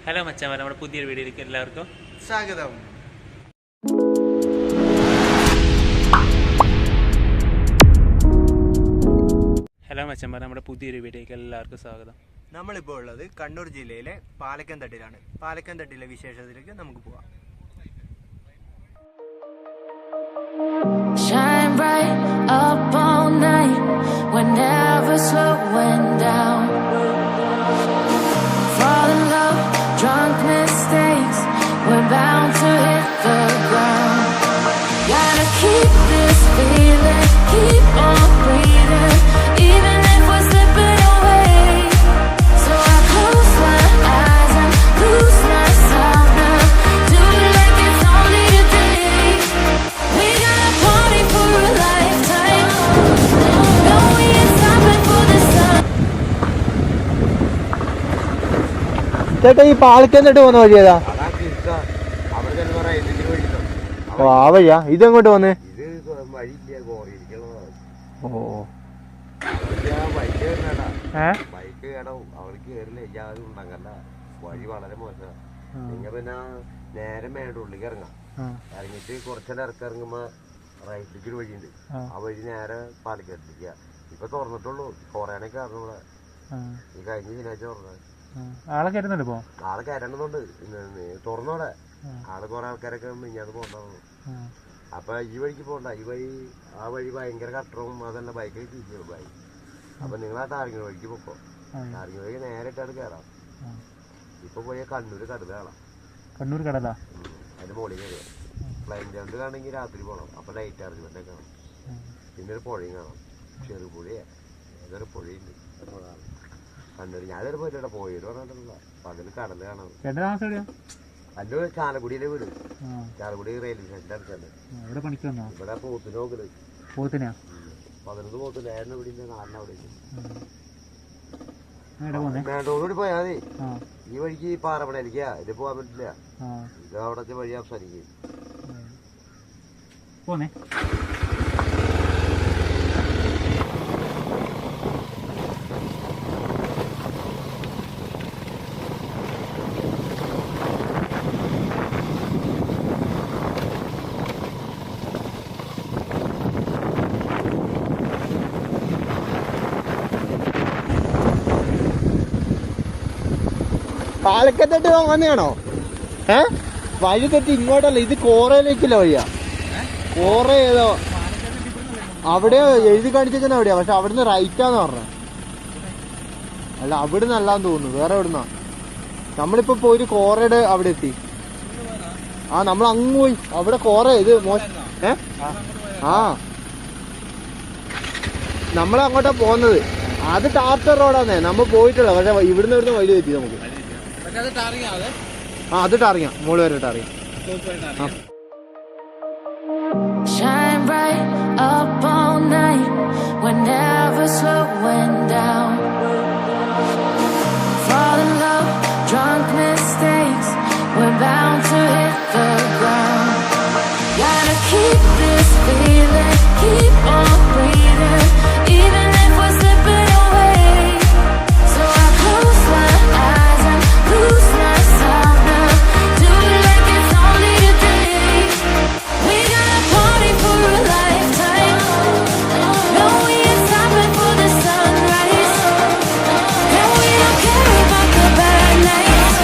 Hello മച്ചാമാർ, നമ്മുടെ പുതിയൊരു വീഡിയോയിലേക്ക് എല്ലാവർക്കും സ്വാഗതം. ഹലോ മച്ചാമാർ, നമ്മുടെ പുതിയൊരു വീഡിയോയിലേക്ക് എല്ലാവർക്കും സ്വാഗതം. നമ്മളിപ്പോൾ ഉള്ളത് കണ്ണൂർ ജില്ലയിലെ പാലക്കൻതട്ടിലാണ്. പാലക്കൻതട്ടിലെ വിശേഷത്തിലേക്ക് നമുക്ക് പോവാം. Shine bright up all night, we're never slowing down. Fall in love, drunk mistakes, we're bound to hit the ground. Gotta keep this feeling, keep on breathing, even if we're slipping away. So I close my eyes and lose myself now, do it like it's only a day. We got a party for a lifetime, no we ain't stopping for the sun. ചേട്ടാ, ഈ പാലക്കൻതട്ട് പോകുന്ന വഴി ഏതാ? ഓ, ആ വഴിയാ. ഇതെങ്ങോട്ട് വന്നേ? ഓ, വഴി വളരെ മോശമാണ്. നിങ്ങൾ പിന്നെ നേരെ മേടുള്ളിലേക്ക് ഇറങ്ങാം. ഇറങ്ങിയിട്ട് കുറച്ചെല്ലാം ഇറങ്ങുമ്പോ റൈറ്റിലേക്ക് ഒരു വഴിയുണ്ട്. ആ വഴി നേരെ പാലക്കാട്ടിലേക്ക്. ഇപ്പൊ തുറന്നിട്ടുള്ളൂ. കൊറേണൊക്കെ ആയിരുന്നു ഇവിടെ. ഈ കഴിഞ്ഞ ശനിയാഴ്ച തുറന്നത്. ആളെ കയറ്റുന്നുണ്ട് ഇപ്പൊ. ആളെ കയറേണ്ടതുണ്ട്. തുറന്നോടെ ആള് കുറെ ആൾക്കാരൊക്കെ മിഞ്ഞാന്ന് പോകണ്ടാവുന്നു. അപ്പൊ ഈ വഴിക്ക് പോകണ്ട. ഈ വഴി ആ വഴി ഭയങ്കര കട്ടറും അതല്ല ബൈക്കിൽ തിരിച്ചു ബൈക്ക്. അപ്പൊ നിങ്ങൾ ആ ടാറിങ്ങൽ വഴിക്ക് പൊക്കോ. ടാറിങ്ങൽ വഴി നേരെ ഇട്ടാണ് കയറാം. ഇപ്പൊ പോയ കണ്ണൂര് കടല കാണാം. കണ്ണൂർ കടല അതിന്റെ മുകളിൽ കയറുക. ഫ്ലൈൻ ജൗണ്ട് കാണണമെങ്കിൽ രാത്രി പോകണം. അപ്പൊ ലൈറ്റ് അറേഞ്ച്മെന്റ് കാണാം. പിന്നെ ഒരു പുഴയും കാണാം. ചെറുപുഴയാ ഏതൊരു പുഴയുണ്ട് കണ്ണൂര്. ഞാൻ ഇതുവരെ പോയിട്ടാ. പോയിട്ട് പറഞ്ഞിട്ടില്ല. അപ്പൊ അതിന് കടല് കാണാം. അല്ലോ ചാലക്കുടിയിലെ വീട്. ചാലക്കുടി റെയിൽവേ സ്റ്റേഷൻ്റെ അടുത്തല്ലേ. ഇവിടെ പോത്തിന് നോക്കല്. 11 പോത്തില്ല. ഏറിന് ഇവിടെ 4 അവിടെ മേട്ടോടുകൂടി പോയാ മതി. ഈ വഴിക്ക് പാറപ്പടയിലേക്കാ. ഇത് പോകാൻ പറ്റില്ല. ഇത് അവിടത്തെ വഴി അവസാനിക്കും. പാലക്കത്തട്ട് വന്നെയാണോ? വഴി തെറ്റി ഇങ്ങോട്ടല്ല. ഇത് കോറയിലേക്കില്ല വഴിയാ. കോറ ഏതോ അവിടെ എഴുതി കാണിച്ചേക്കുന്ന എവിടെയാ. പക്ഷെ അവിടുന്ന് റൈറ്റാന്ന് പറഞ്ഞ. അല്ല, അവിടുന്ന് അല്ലാന്ന് തോന്നുന്നു. വേറെ എവിടുന്നാ. നമ്മളിപ്പോ പോയി കോറയുടെ അവിടെ എത്തി. നമ്മൾ അങ്ങ് പോയി. അവിടെ കോറ ഇത് നമ്മളങ്ങോട്ടാ പോകുന്നത്. അത് ടാർട്ടർ റോഡാന്നേ നമ്മൾ പോയിട്ടുള്ള. പക്ഷെ ഇവിടുന്ന് വഴി തെറ്റി നമുക്ക്. അത് ടാറിങ്ങാം. മോള് വരെ ടാറിങ്ങാം. Shine bright up all night, we're never slowing down. Fall in love, drunk mistakes, we're bound to hit the ground. Gotta keep this feeling, keep on breathing, even if we're slipping away. So I close my eyes and lose myself now, do it like it's only a day. We got a party for a lifetime, no we ain't stopping for the sunrise, and we don't care about the bad nights.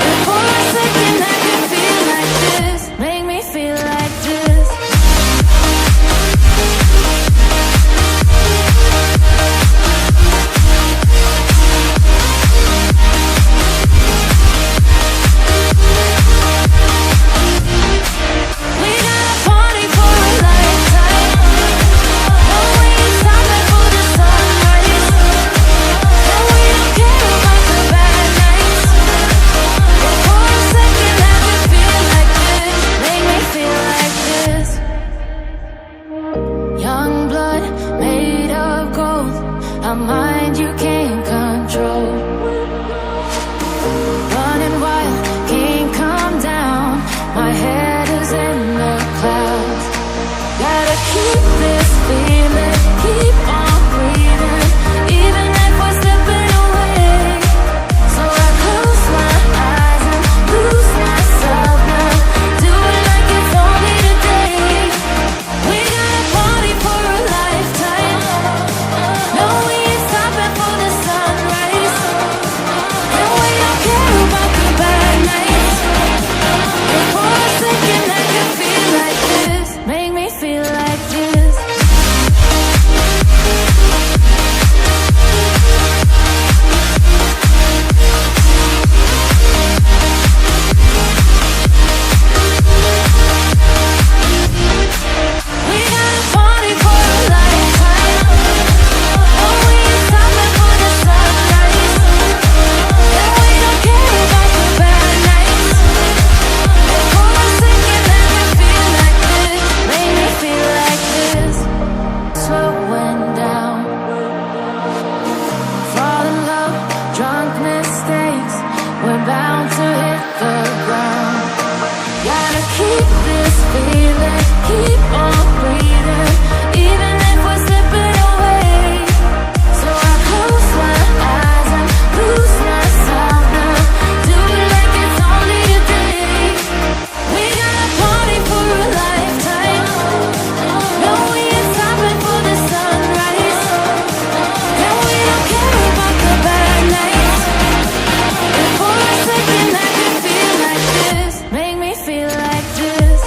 And for a second I can feel like this, make me feel like this. we're bound to hit the ground. Gotta keep this feeling, keep on breathing, even if we're slipping away. So I close my eyes and lose myself now, do it like it's only today. We got a party for a lifetime, no we ain't stopping for the sunrise, and we don't care about the bad nights. And for a second I can feel like this, make me feel like this.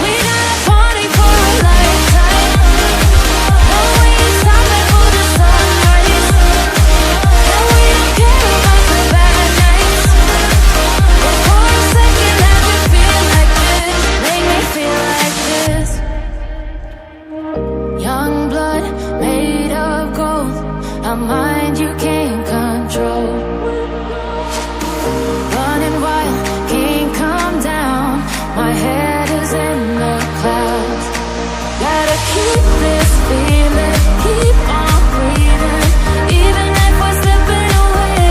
We got a party for a lifetime, no we ain't stopping for the sunrise, and we don't care about the bad nights. And for a second I can feel like this, make me feel like this. Young blood made of gold, a mind you can't control. Running wild, can't come down, my head is in the clouds. Gotta keep this feeling, keep on breathing, even if we're slipping away.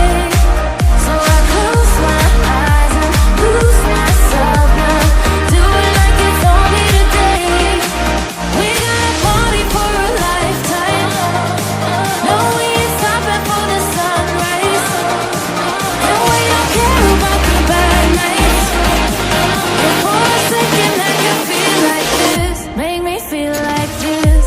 So I close my eyes and lose myself now, do it like it's only today. We got a party for a lifetime, no we ain't stopping for the sunrise, and we don't care about the bad nights. And for a second I can feel like this, make me feel like this.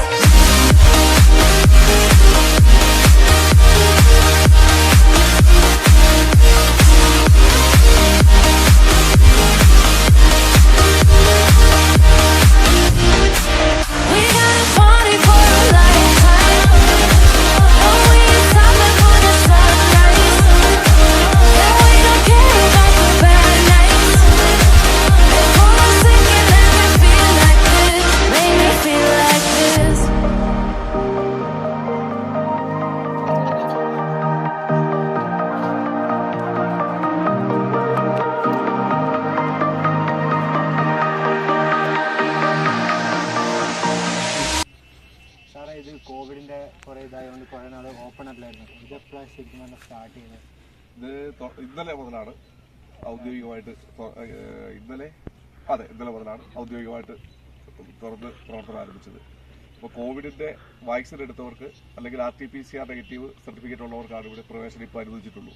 We got a party for a lifetime, no we ain't stopping for the sunrise, and we don't care about the bad nights. And for a second I can feel like this, make me feel like this. സാറേ ഇത് കോവിഡിന്റെ കുറെ ഇതായതുകൊണ്ട് കുറെ നാൾ open അല്ലായിരുന്നു, ഇത് എപ്പോഴാണ് ശരിക്കും സ്റ്റാർട്ട് ചെയ്തത്? ഇത് ഇന്നലെ മുതലാണ് ഔദ്യോഗികമായിട്ട് ഇന്നലെ മുതലാണ് ഔദ്യോഗികമായിട്ട് തുറന്ന് പ്രവർത്തനം ആരംഭിച്ചത്. അപ്പോൾ കോവിഡിന്റെ വാക്സിൻ എടുത്തവർക്ക് അല്ലെങ്കിൽ RT-PCR നെഗറ്റീവ് സർട്ടിഫിക്കറ്റ് ഉള്ളവർക്കാണ് ഇവിടെ പ്രവേശനം ഇപ്പോൾ അനുവദിച്ചിട്ടുള്ളൂ.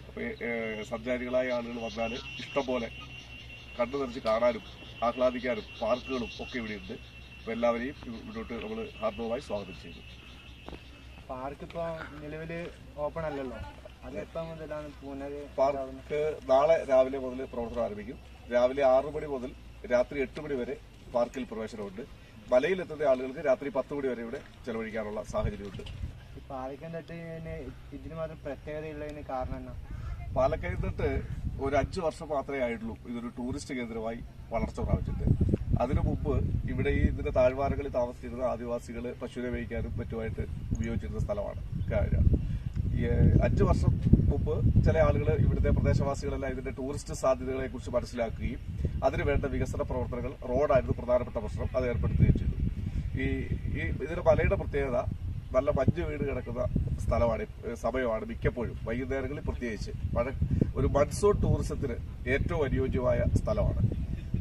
അപ്പോൾ സഞ്ചാരികളായ ആളുകൾ വന്നാൽ ഇഷ്ടംപോലെ കണ്ണു നിറച്ച് കാണാനും ആഹ്ലാദിക്കാനും പാർക്കുകളും ഒക്കെ ഇവിടെ ഉണ്ട്. അപ്പോൾ എല്ലാവരെയും ഇവിടോട്ട് നമ്മൾ ഹാർദവമായി സ്വാഗതം ചെയ്തു. പാർക്ക് ഇപ്പോൾ നിലവിൽ ഓപ്പൺ അല്ലല്ലോ, അതെപ്പം മുതലാണ് പാർക്ക് നാളെ രാവിലെ മുതൽ പ്രവർത്തനം ആരംഭിക്കും. രാവിലെ 6 മണി മുതൽ രാത്രി 8 മണി വരെ പാർക്കിൽ പ്രവേശനമുണ്ട്. മലയിലെത്തുന്ന ആളുകൾക്ക് രാത്രി 10 മണി വരെ ഇവിടെ ചെലവഴിക്കാനുള്ള സാഹചര്യമുണ്ട്. പാലക്കയം തട്ട് ഇതിന് മാത്രം പ്രത്യേകതയുള്ളതിന് കാരണം എന്നാ? പാലക്കയം തട്ട് ഒരു 5 വർഷം മാത്രമേ ആയിട്ടുള്ളൂ ഇതൊരു ടൂറിസ്റ്റ് കേന്ദ്രമായി വളർച്ച പ്രാപിച്ചിട്ട്. അതിനു മുമ്പ് ഇവിടെ ഇതിന്റെ താഴ്വാരങ്ങളിൽ താമസിച്ചിരുന്ന ആദിവാസികൾ പശുവിനെ മേയ്ക്കാനും മറ്റുമായിട്ട് ഉപയോഗിച്ചിരുന്ന സ്ഥലമാണ്. 5 വർഷം മുമ്പ് ചില ആളുകൾ ഇവിടുത്തെ പ്രദേശവാസികളെല്ലാം ഇതിന്റെ ടൂറിസ്റ്റ് സാധ്യതകളെ കുറിച്ച് മനസ്സിലാക്കുകയും അതിനുവേണ്ട വികസന പ്രവർത്തനങ്ങൾ, റോഡായിരുന്നു പ്രധാനപ്പെട്ട പ്രശ്നം, അത് ഏർപ്പെടുത്തുകയും ചെയ്തു. ഇതിന് മലയുടെ പ്രത്യേകത നല്ല മഞ്ഞ് വീട് കിടക്കുന്ന സ്ഥലമാണ്, സമയമാണ് മിക്കപ്പോഴും, വൈകുന്നേരങ്ങളിൽ പ്രത്യേകിച്ച്. ഒരു മൺസൂൺ ടൂറിസത്തിന് ഏറ്റവും അനുയോജ്യമായ സ്ഥലമാണ്.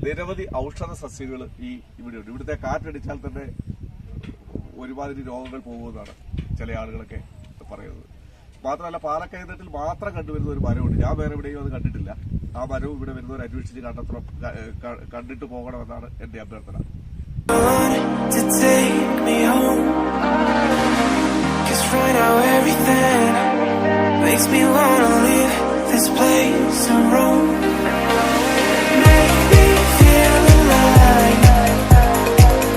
നിരവധി ഔഷധ സസ്യങ്ങൾ ഇവിടെയുണ്ട്. ഇവിടുത്തെ കാറ്റടിച്ചാൽ തന്നെ ഒരുമാതിരി രോഗങ്ങൾ പോകുമെന്നാണ് ചില ആളുകളൊക്കെ പറയുന്നത്. മാത്രമല്ല പാലക്കയം തട്ടിൽ മാത്രം കണ്ടുവരുന്ന ഒരു മരമുണ്ട്, ഞാൻ വേറെ എവിടെയും അത് കണ്ടിട്ടില്ല. ആ മരവും ഇവിടെ വരുന്നവർ അന്വേഷിച്ച് കണ്ടിട്ട് പോകണമെന്നാണ് എന്റെ അഭ്യർത്ഥന. To take me home, 'cause right now everything makes me wanna leave this place and roam. Make me feel alive.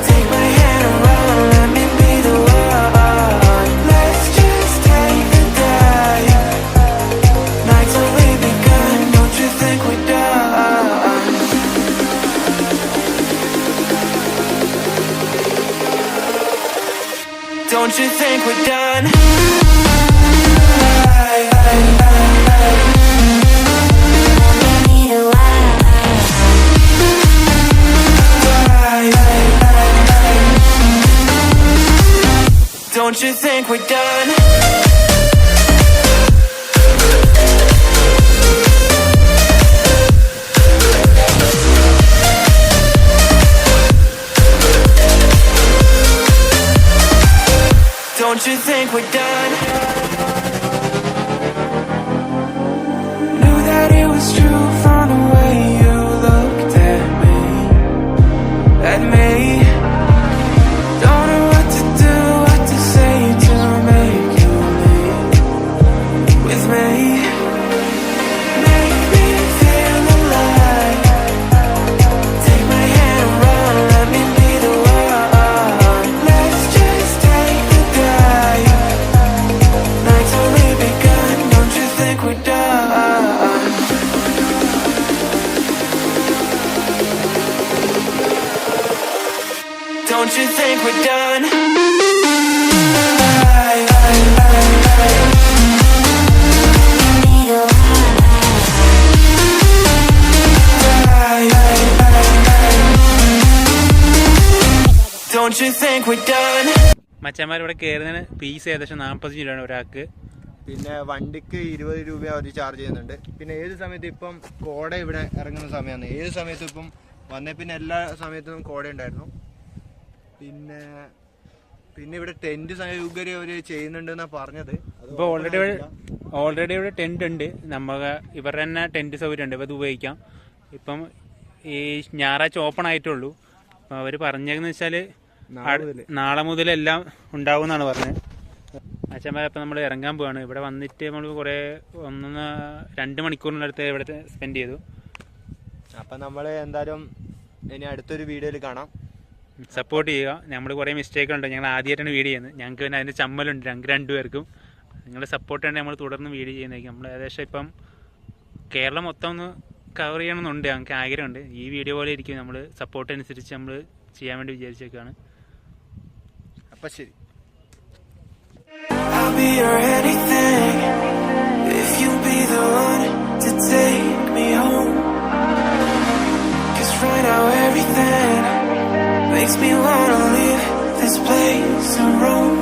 Take my hand around, let me be the one. Let's just take the dive. Nights only begun, don't you think we're done? Don't you think we're done? All I need Don't you think we're done? Don't you think we're done? Knew that it was true from the way you looked at me. Don't know what to do, what to say to make you leave with me. Make me feel alive. Take my hand and run, let me be the one. Let's just take the dive. Night's only begun, don't you think we're done? Don't you think we're done? Don't you think we're done? മച്ചന്മാർ ഇവിടെ കയറുന്നതിന് fees ഏകദേശം 40 രൂപയാണ് ഒരാൾക്ക്. പിന്നെ വണ്ടിക്ക് 20 രൂപ അവർ charge ചെയ്യുന്നുണ്ട്. പിന്നെ ഏത് സമയത്ത് ഇപ്പം കോട ഇവിടെ ഇറങ്ങുന്ന സമയമാണ്. ഏത് സമയത്തും ഇപ്പം വന്നേ പിന്നെ എല്ലാ സമയത്തും കോട ഉണ്ടായിരുന്നു. പിന്നെ ഇവിടെ ടെന്റ് സൗകര്യം അവർ ചെയ്യുന്നുണ്ടെന്നാണ് പറഞ്ഞത്. ഇപ്പോൾ ഓൾറെഡി ഇവിടെ ടെന്റ് ഉണ്ട്. നമുക്ക് ഇവരുടെ തന്നെ ടെന്റ് സൗകര്യം ഉണ്ട്. അപ്പോൾ അത് ഉപയോഗിക്കാം. ഇപ്പം ഈ ഞായറാഴ്ച ഓപ്പൺ ആയിട്ടുള്ളൂ. അപ്പോൾ അവർ പറഞ്ഞേക്കെന്ന് വെച്ചാൽ നാളെ മുതൽ എല്ലാം ഉണ്ടാവും എന്നാണ് പറഞ്ഞത്. അച്ഛന്മാർ അപ്പം നമ്മൾ ഇറങ്ങാൻ പോവാണ്. ഇവിടെ വന്നിട്ട് നമ്മൾ കുറേ 1-2 മണിക്കൂറിനടുത്ത് ഇവിടെ സ്പെൻഡ് ചെയ്തു. അപ്പം നമ്മൾ എന്തായാലും ഇനി അടുത്തൊരു വീഡിയോയിൽ കാണാം. സപ്പോർട്ട് ചെയ്യുക. നമ്മൾ കുറേ മിസ്റ്റേക്ക് ഉണ്ട്. ഞങ്ങൾ ആദ്യമായിട്ടാണ് വീഡിയോ ചെയ്യുന്നത്. ഞങ്ങൾക്ക് പിന്നെ അതിൻ്റെ ചമ്മലുണ്ട് ഞങ്ങൾക്ക് രണ്ടുപേർക്കും. നിങ്ങളുടെ സപ്പോർട്ട് തന്നെ നമ്മൾ തുടർന്ന് വീഡിയോ ചെയ്യുന്നതായിരിക്കും. നമ്മൾ ഏകദേശം ഇപ്പം കേരളം മൊത്തം ഒന്ന് കവർ ചെയ്യണമെന്നുണ്ട്. ഞങ്ങൾക്ക് ആഗ്രഹമുണ്ട്. ഈ വീഡിയോ പോലെ ഇരിക്കും. നമ്മൾ സപ്പോർട്ട് അനുസരിച്ച് നമ്മൾ ചെയ്യാൻ വേണ്ടി വിചാരിച്ചേക്കാണ്. അപ്പം ശരി. I'll be your anything if you be the one to take me home. 'Cause right now everything makes me wanna leave this place and roam.